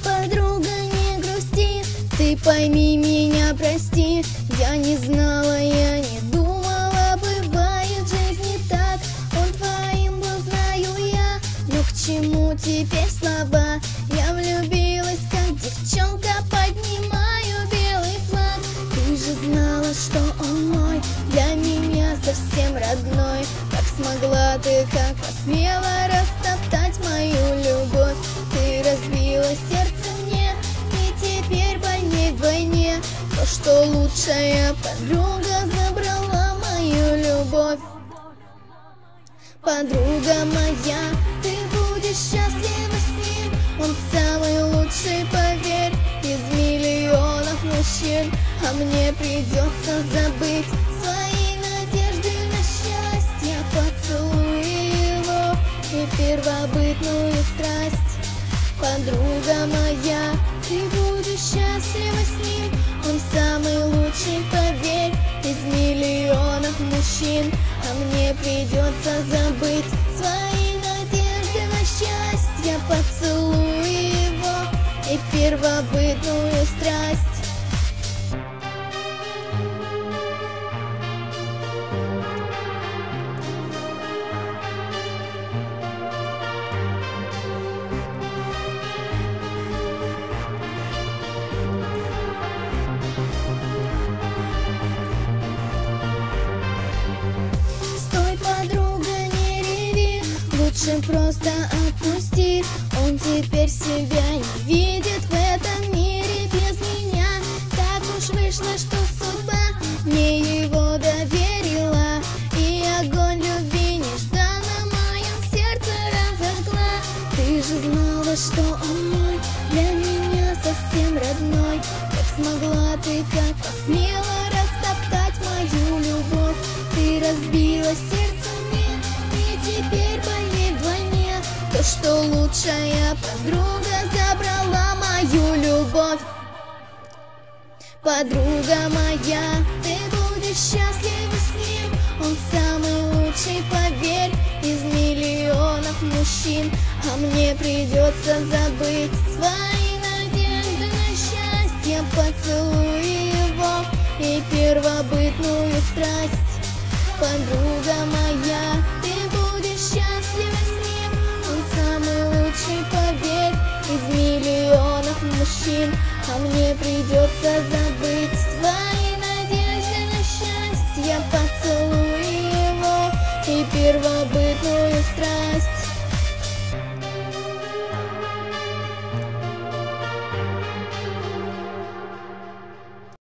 подруга, не грусти, ты пойми меня, прости. Я не знала, я не думала, бывает жизнь не так. Он твоим был, знаю я, но к чему теперь слова? Я влюбилась, как девчонка, поднимаю белый флаг. Ты же знала, что он мой, для меня совсем родной. Как смогла ты, как посмела растоптать мою любовь? Ты разбила сердце мне, и теперь больней вдвойне. То, что лучшая подруга забрала мою любовь. Подруга моя, ты будешь счастлива с ним, он самый лучший, поверь, из миллионов мужчин. А мне придется забыть свои надежды на счастье, поцелуй его и первобытную страсть. Подруга моя, ты будешь счастлива с ним, он самый лучший, поверь, из миллионов мужчин. А мне придется забыть свои надежды на счастье, поцелуй его и первобытную страсть. Лучше просто отпусти, он теперь себя не видит в этом мире без меня. Так уж вышло, что судьба мне его доверила, и огонь любви нежданно в моем сердце разожгла. Ты же знала, что он мой, для меня совсем родной. Как смогла ты, как посмела растоптать мою любовь? Ты разбила сердце мне, и теперь больней вдвойне. То, что лучшая подруга забрала мою любовь. Подруга моя, ты будешь счастлива с ним, он самый лучший, поверь, из миллионов мужчин. А мне придется забыть свои надежды на счастье, поцелуй его и первобытную страсть. Подруга моя, ты будешь счастлива с ним, он самый лучший, поверь, из миллионов мужчин. А мне придется забыть свои надежды на счастье, поцелуй его и первобытную